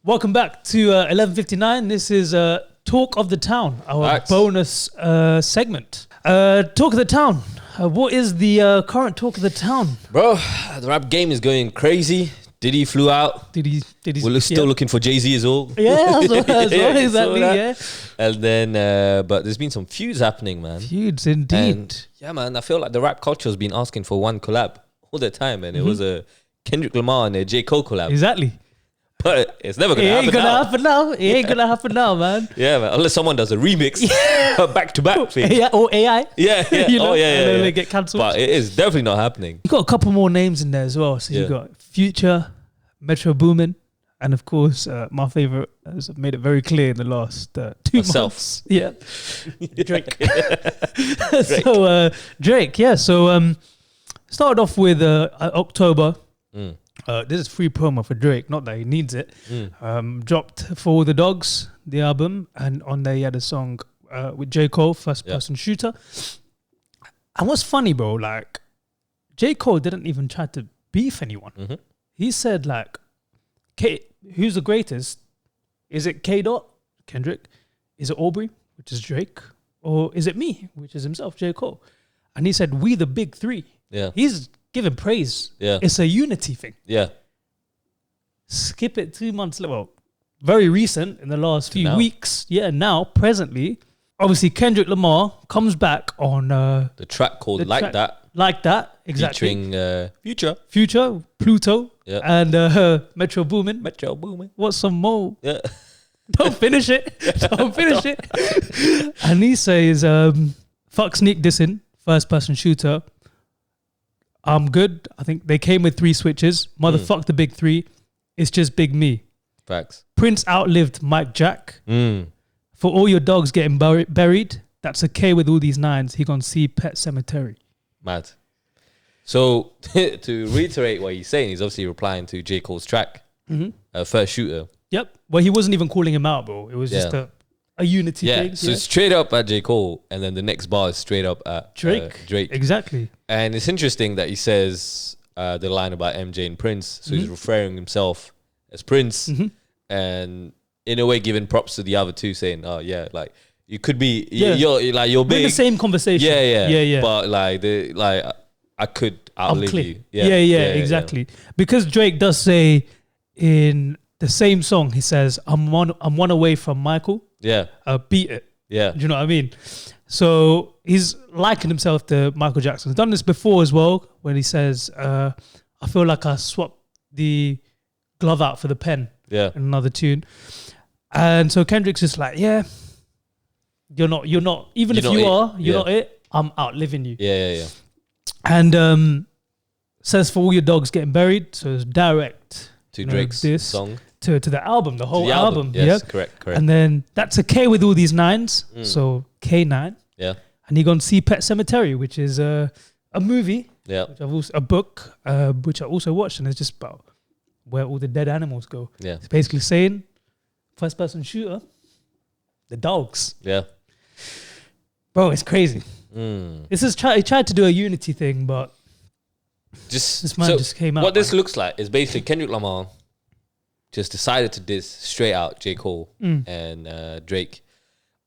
Welcome back to 11:59. This is Talk of the Town, our bonus segment. Talk of the Town. What is the current talk of the town? Bro, the rap game is going crazy. Diddy flew out. We're still looking for Jay-Z as well. Yeah, exactly, yeah. And then, but there's been some feuds happening, man. Feuds, indeed. And yeah, man, I feel like the rap culture has been asking for one collab all the time. And it was a Kendrick Lamar and a J. Cole collab. Exactly. But it's never going to happen now. It ain't going to happen now, man. Yeah, man. Unless someone does a remix, back-to-back thing. Yeah, or AI. Yeah. You know, yeah. And then they get cancelled. But it is definitely not happening. You got a couple more names in there as well. So you got Future, Metro Boomin, and of course, my favorite has made it very clear in the last 2 months. Yeah, Drake. So Drake, yeah. So started off with October. This is free promo for Drake, not that he needs it. Dropped For All the Dogs, the album, and on there he had a song with J. Cole, First Person Shooter. And what's funny, bro, like J. Cole didn't even try to beef anyone. He said like, who's the greatest? Is it K-Dot, Kendrick? Is it Aubrey, which is Drake? Or is it me, which is himself, J. Cole? And he said, we the big three. Yeah. He's giving praise. Yeah. It's a unity thing. Yeah. Skip it 2 months later. Well, very recent in the last few weeks. Yeah, now, presently. Obviously, Kendrick Lamar comes back on... the track called Like That. Like That, exactly. Featuring Future, Pluto, and Metro Boomin. Metro Boomin. What's some more? Yeah. Don't finish it. Don't finish it. And he says, fuck sneak dissing, First Person Shooter. I'm good. I think they came with 3 switches. Motherfuck the big 3. It's just big me. Facts. Prince outlived Mike Jack. For all your dogs getting buried, that's okay with all these 9s. He gonna see Pet Cemetery. Mad. So to reiterate what he's saying, he's obviously replying to J. Cole's track, First Shooter. Yep. Well, he wasn't even calling him out, bro. It was just a unity thing. So it's straight up at J. Cole, and then the next bar is straight up at Drake. Exactly. And it's interesting that he says the line about MJ and Prince. So he's referring himself as Prince, and in a way giving props to the other two, saying, "Oh yeah, like you could be, you're big." We're in the same conversation. Yeah. But I could outlive you. Yeah, exactly. Because Drake does say in the same song, he says, I'm one away from Michael. Yeah. Beat it. Yeah. Do you know what I mean? So he's likened himself to Michael Jackson. He's done this before as well, when he says, I feel like I swapped the glove out for the pen. Yeah. In another tune. And so Kendrick's just like, yeah, you're not, even if you are, you're not it, I'm outliving you. Yeah. And says for all your dogs getting buried, so it's direct to Drake's song. To the album, the whole album. Yes, correct. And then that's a K with all these 9s, so K9. Yeah. And he gonna see Pet Cemetery, which is a movie. Yeah. A book, which I also watched, and it's just about where all the dead animals go. Yeah. It's basically saying, first person shooter, the dogs. Yeah. Bro, it's crazy. This is he tried to do a unity thing, but this man just came out. What this looks like is basically Kendrick Lamar just decided to diss straight out J. Cole and Drake.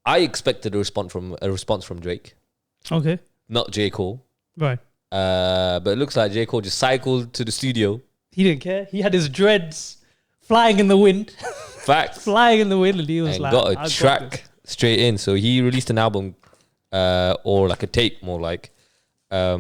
I expected a response from Drake. Okay. Not J. Cole. Right. But it looks like J. Cole just cycled to the studio. He didn't care. He had his dreads flying in the wind. Facts. Flying in the wind, and he was and like, got a track straight in. So he released an album, or like a tape, more like a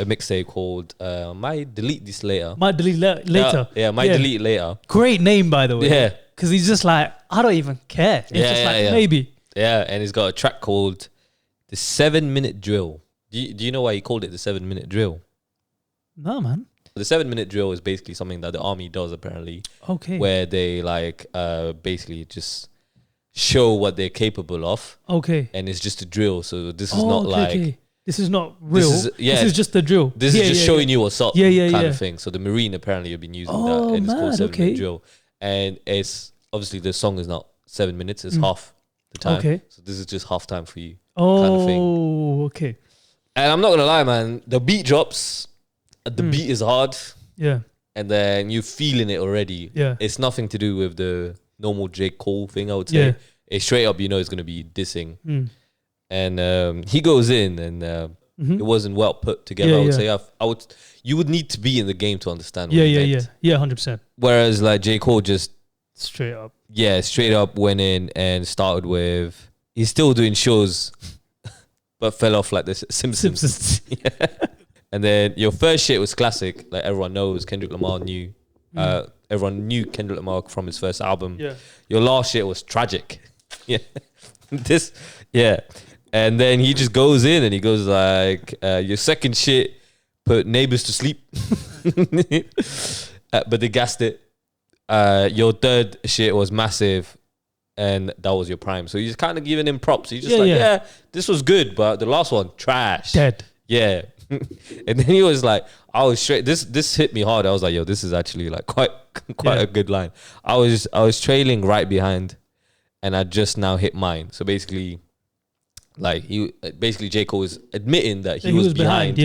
mixtape called Might Delete This Later. Might Delete Later. Delete Later. Great name, by the way. Yeah. Because he's just like, I don't even care. It's just like, maybe. Yeah, and he's got a track called The 7-Minute Drill. Do you know why he called it The 7-Minute Drill? No, man. The 7-minute drill is basically something that the army does, apparently. Okay. Where they basically just show what they're capable of. Okay. And it's just a drill. So this is not like... This is not real. This is just a drill. This is just showing you what's up kind of thing. So the Marine apparently have been using that. And it's called 7-minute drill. And it's... Obviously, the song is not 7 minutes. It's half the time. Okay. So this is just half time for you kind of thing. Oh, okay. And I'm not going to lie, man. The beat drops... The beat is hard. Yeah. And then you're feeling it already. Yeah. It's nothing to do with the normal J. Cole thing, I would say. It's straight up, it's going to be dissing. And he goes in and it wasn't well put together, I would say. You would need to be in the game to understand what he meant. Yeah, 100%. Whereas like J. Cole just... Straight up went in and started with... He's still doing shows, but fell off like the Simpsons. And then your first shit was classic. Like everyone knows, Kendrick Lamar knew. Everyone knew Kendrick Lamar from his first album. Your last shit was tragic. And then he just goes in and he goes like, your second shit put neighbors to sleep. But they gassed it. Your third shit was massive. And that was your prime. So you're just kind of giving him props. You're just this was good, but the last one, trash. Dead. Yeah. And then he was like, I was straight. This hit me hard. I was like, yo, this is actually like quite a good line. I was trailing right behind, and I just now hit mine. So basically, like J. Cole was admitting that he was behind.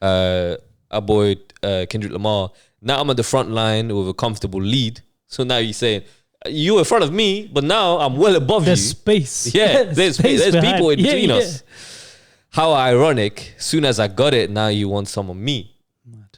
Our boy Kendrick Lamar. Now I'm at the front line with a comfortable lead. So now he's saying, you were in front of me, but now I'm well above there's you. Space. Yeah, there's people in between us. How ironic. Soon as I got it, now you want some of me. Mad.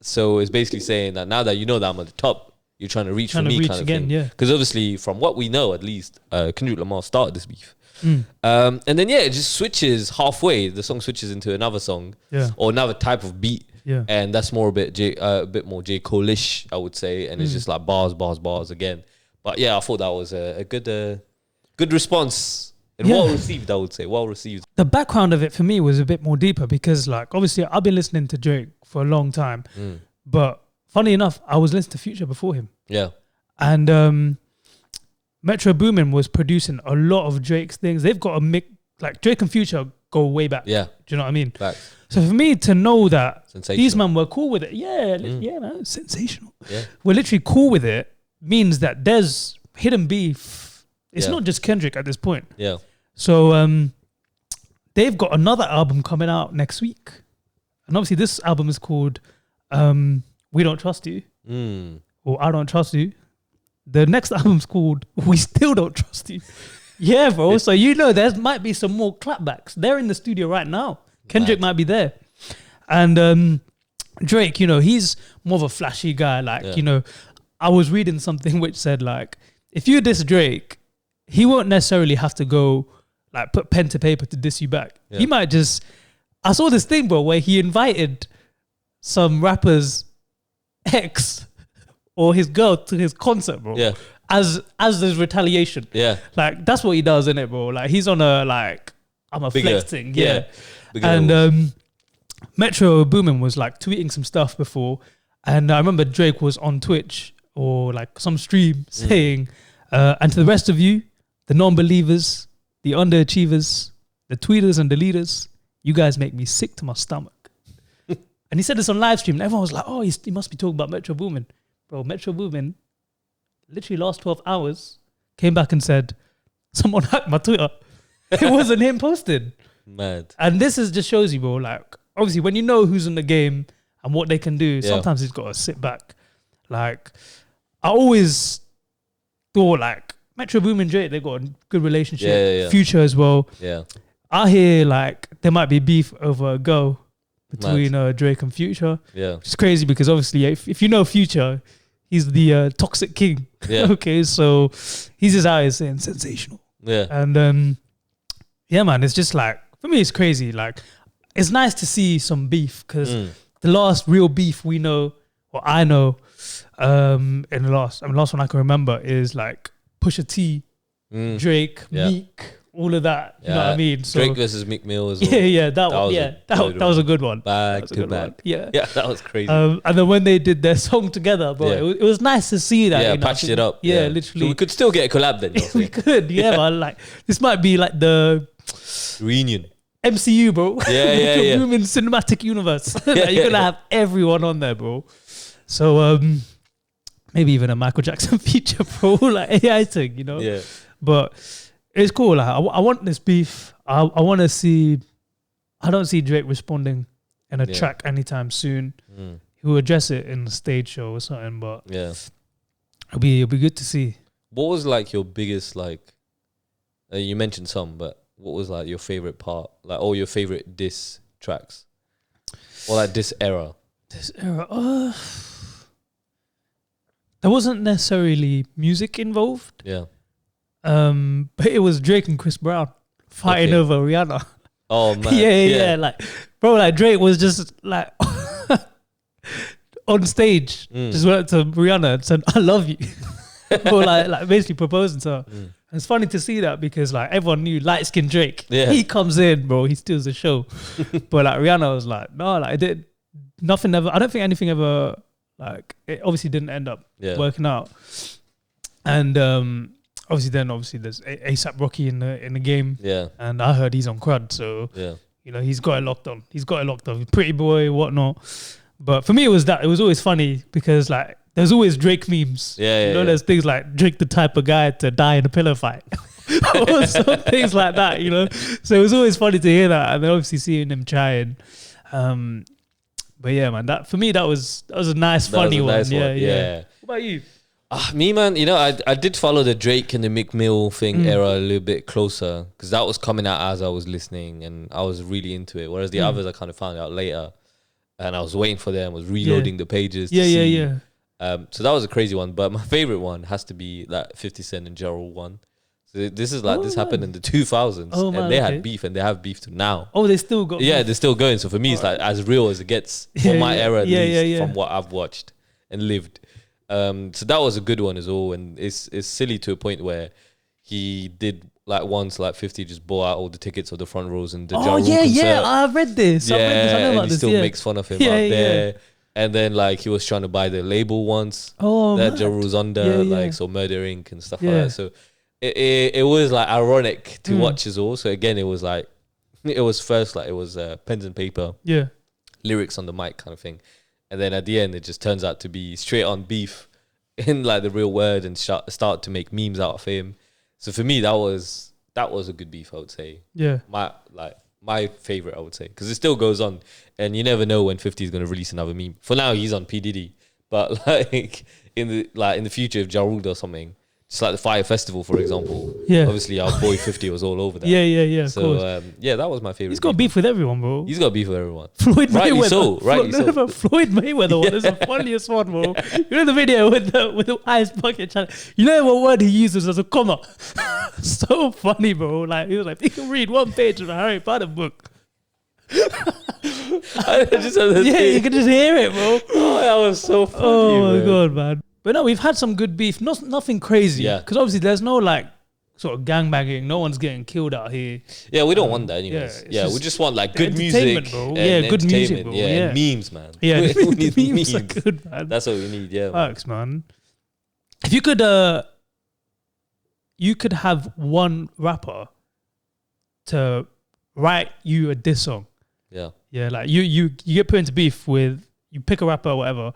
So it's basically saying that now that you know that I'm at the top, you're trying to reach for me kind of thing. Because obviously, from what we know, at least, Kendrick Lamar started this beef. And then, it just switches halfway. The song switches into another song or another type of beat. And that's more a bit more J. Cole-ish, I would say. And it's just like bars again. But I thought that was a good response and well received, I would say. Well received. The background of it for me was a bit more deeper because, like, obviously I've been listening to Drake for a long time. But funny enough, I was listening to Future before him. Yeah. And Metro Boomin was producing a lot of Drake's things. They've got a mix, like Drake and Future go way back. Yeah. Do you know what I mean? Facts. So for me to know that these men were cool with it, man, sensational. Yeah. We're literally cool with it. Means that there's hidden beef. It's not just Kendrick at this point. Yeah. So they've got another album coming out next week. And obviously this album is called We Don't Trust You. Or I Don't Trust You. The next album's called We Still Don't Trust You. Yeah, bro. So there might be some more clapbacks. They're in the studio right now. Kendrick might be there. And Drake, he's more of a flashy guy. Like, I was reading something which said, like, if you diss Drake, he won't necessarily have to go, like, put pen to paper to diss you back. Yeah. He might just... I saw this thing, bro, where he invited some rapper's ex or his girl to his concert, bro. Yeah. As his retaliation. Yeah. Like, that's what he does, innit, bro? Like, he's on a, like, I'm a flex thing. Yeah. And Metro Boomin was, like, tweeting some stuff before. And I remember Drake was on Twitch or like some stream saying, and to the rest of you, the non-believers, the underachievers, the tweeters and the leaders, you guys make me sick to my stomach. And he said this on live stream and everyone was like, oh, he must be talking about Metro Boomin. Bro, Metro Boomin, literally last 12 hours, came back and said, someone hacked my Twitter. It wasn't him posted. Mad. And this just shows you, bro, like, obviously when you know who's in the game and what they can do, sometimes he's got to sit back. Like, I always thought, like, Metro Boomin and Drake, they got a good relationship. Future as well. Yeah. I hear, like, there might be beef over a girl between Drake and Future. Yeah. Which is crazy because, obviously, if you know Future, he's the toxic king. Yeah. Okay, so he's just out here saying sensational. Yeah. And, yeah, man, it's just, like, for me, it's crazy. Like, it's nice to see some beef because the last real beef we know, or I know, in the last one I can remember is like Pusha T, Drake, Meek, all of that. You know what I mean? So, Drake versus Meek Mill as well. That was a good one. Back to back. Yeah, that was crazy. And then when they did their song together, bro, it was nice to see that. Yeah, patched it up. Yeah, literally. So we could still get a collab then. We could, but like this might be like the reunion. MCU, bro. Yeah. Room in cinematic universe. Like, you're gonna have everyone on there, bro. So maybe even a Michael Jackson feature, bro, like AI thing, Yeah. But it's cool. Like, I want this beef. I want to see. I don't see Drake responding in a track anytime soon. He'll address it in the stage show or something. But it'll be good to see. what was like your biggest like? You mentioned some, but what was like your favorite part, like all your favorite diss tracks, or like this era? This era, there wasn't necessarily music involved. Yeah. But it was Drake and Chris Brown fighting over Rihanna. Oh man. yeah. Like, bro, like Drake was just like on stage, just went up to Rihanna and said, "I love you," or like basically proposing to her. And it's funny to see that because like everyone knew light skinned Drake. Yeah. He comes in, bro. He steals the show. But like Rihanna was like, no, like it did nothing ever. I don't think anything ever like it obviously didn't end up working out. And obviously there's ASAP Rocky in the game. Yeah. And I heard he's on crud, so you know he's got it locked on. Pretty boy, whatnot. But for me, it was always funny because like there's always Drake memes. You know, there's things like Drake the type of guy to die in a pillow fight, or some things like that. You know, so it was always funny to hear that, and then obviously seeing him trying. But yeah, man, that for me that was a nice, funny one. Yeah. What about you? Me, man, you know, I did follow the Drake and the Meek Mill thing era a little bit closer because that was coming out as I was listening and I was really into it. Whereas the others I kind of found out later and I was waiting for them, was reloading the pages to see. So that was a crazy one. But my favorite one has to be that 50 Cent and Gerald one. So this is like, this happened in the 2000s and they had beef and they have beef to now. Oh, they still got beef. They're still going. So for me, it's like as real as it gets for my era at least from what I've watched and lived. So that was a good one as well, and it's silly to a point where he did like once like 50 just bought out all the tickets of the front rows and the Ja Rule concert. I read this. I know about and he this, still makes fun of him out there. And then like he was trying to buy the label once that Ja Rule's under, like so Murder Inc. and stuff like that. So it was like ironic to watch as well. So again, it was like it was first like it was pens and paper, lyrics on the mic kind of thing. And then at the end, it just turns out to be straight on beef in like the real word and start to make memes out of him. So for me, that was a good beef, I would say. Yeah. My favorite, I would say, because it still goes on, and you never know when 50 is going to release another meme. For now, he's on P Diddy, but like in the future, if Ja Rule does something, just like the Fire Festival, for example. Obviously our boy 50 was all over that. So that was my favorite. He's got beef with everyone, bro. He's got beef with everyone. Floyd rightly Mayweather. Rightly so. Floyd Mayweather one is the funniest one, bro. You know the video with the ice bucket challenge. You know what word he uses as a comma? So funny, bro. Like he was like, you can read one page of a Harry Potter book. I just you can just hear it, bro. Oh, that was so funny. Oh my god, man. But no, we've had some good beef. Nothing crazy. Because obviously there's no like sort of gangbanging. No one's getting killed out here. Yeah, we don't want that anyways. We just want like good music. Bro. And good music, bro. And memes, man. Yeah, we need memes are good, man. That's what we need, Facts, man. If you could have one rapper to write you a diss song. Yeah, like you get put into beef with, you pick a rapper or whatever,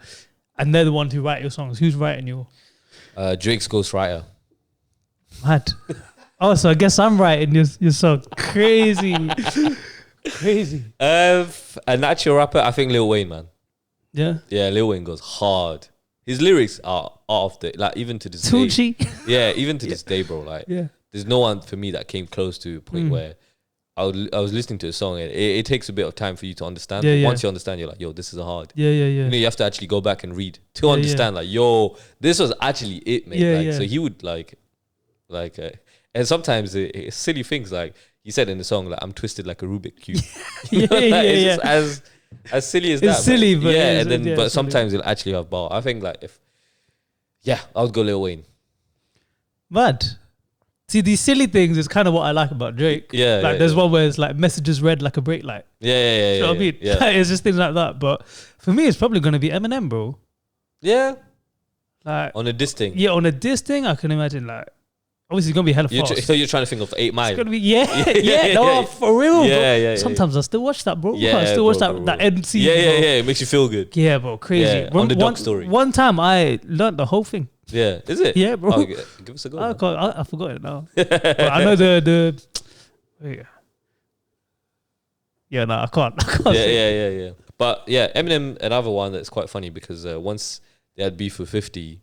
and they're the one who write your songs. Who's writing your? Drake's ghostwriter. Mad. Oh, so I guess I'm writing your song. Crazy. A natural rapper, I think Lil Wayne, man. Yeah? Yeah, Lil Wayne goes hard. His lyrics are off the, like even to this day. Yeah, even to this day, bro. Like, there's no one for me that came close to a point where I was listening to a song and it takes a bit of time for you to understand. But once you understand, you're like, yo, this is hard. You know, you have to actually go back and read to understand. Like, yo, this was actually it, mate. So he would and sometimes it's silly things like he said in the song, like, I'm twisted like a Rubik cube. It's just as silly as that. It's silly, man. But sometimes it'll actually have bar. I think like I would go Lil Wayne. Mad. See, these silly things is kind of what I like about Drake. There's one where it's like messages read like a brake light. You know what I mean? It's just things like that. But for me, it's probably going to be Eminem, bro. Yeah. Like on a diss thing. Yeah, on a diss thing, I can imagine like, obviously it's going to be hella fast. So you're trying to think of 8 Mile. It's going to be, for real, bro. Sometimes I still watch that, bro. I still watch that MC. Yeah, it makes you feel good. Yeah, bro, crazy. On the dog story. One time I learned the whole thing. Yeah, is it? Yeah, bro. Oh, give us a go. I forgot it now. But I know the. Yeah, no, I can't. Yeah. But yeah, Eminem, another one that's quite funny because once they had beef with 50,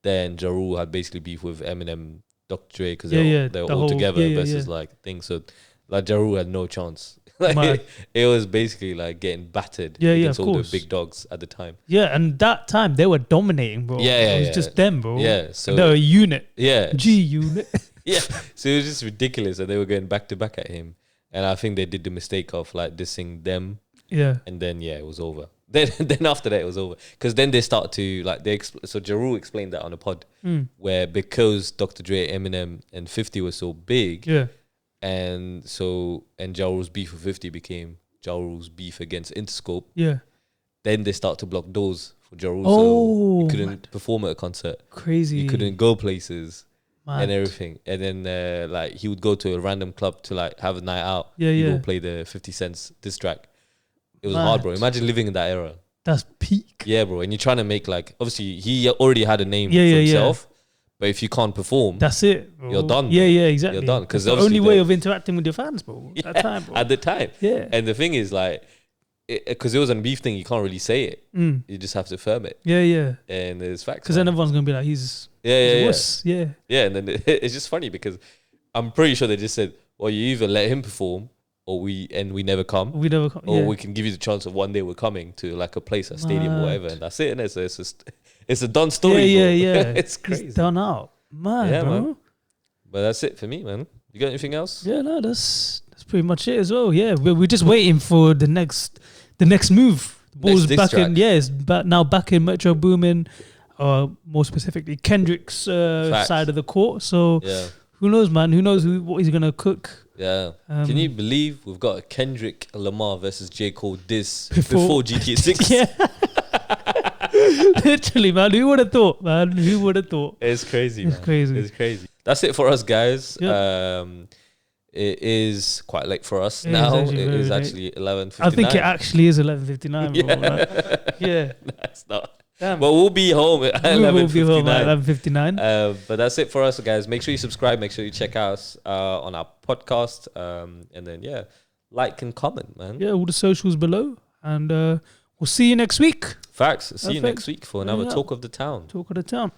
then Ja Rule had basically beef with Eminem, Dr. Dre, because they were all together versus like things. So like Ja Rule had no chance. Like it was basically like getting battered against all the big dogs at the time. Yeah, and that time they were dominating, bro. It was just them, bro. Yeah, so they were a unit. Yeah, G unit. Yeah, so it was just ridiculous, and they were going back to back at him. And I think they did the mistake of like dissing them. Yeah, and then it was over. Then after that it was over, because then they start to like so Ja Rule explained that on a pod where because Dr. Dre, Eminem, and 50 were so big. Yeah. And Ja Rule's beef with 50 became Ja Rule's beef against Interscope. Yeah. Then they start to block doors for Ja Rule. Oh, so you couldn't perform at a concert. Crazy. You couldn't go places and everything. And then like he would go to a random club to like have a night out. He would play the 50 Cent's diss track. It was hard, bro. Imagine living in that era. That's peak. Yeah, bro. And you're trying to make like, obviously he already had a name for himself. But if you can't perform, that's it, bro. You're done. Bro. Yeah, exactly. You're done. Because the only way of interacting with your fans, bro. At that time, bro. At the time. Yeah. And the thing is, like, because it was a beef thing, you can't really say it. You just have to affirm it. Yeah. And there's facts. Because then everyone's gonna be like, he's wuss. Yeah. Yeah, and then it's just funny because I'm pretty sure they just said, well, you either let him perform or we never come. Or we can give you the chance of one day we're coming to like a place, a stadium or whatever, and that's it. And it's a done story. Yeah. It's crazy. It's done out. Man, bro. Man. But that's it for me, man. You got anything else? Yeah, no, that's pretty much it as well. Yeah, we're just waiting for the next move. The ball's back in. Yeah, it's back in Metro Boomin, more specifically Kendrick's side of the court. So who knows, man? Who knows what he's gonna cook? Yeah. Can you believe we've got a Kendrick Lamar versus J. Cole diss before GTA 6? Yeah. Literally, man. Who would have thought, man? Who would have thought? It's crazy, man. It's crazy. That's it for us, guys. Yep. It is quite late for us now. It is actually 11:59. I think it actually is 11:59. Yeah. No, it's not. Damn. But we'll be home at 11:59. We'll be home at 11:59. But that's it for us, guys. Make sure you subscribe. Make sure you check us on our podcast. And then, like and comment, man. Yeah, all the socials below. And we'll see you next week. Facts. See you next week for another Talk of the Town. Talk of the Town.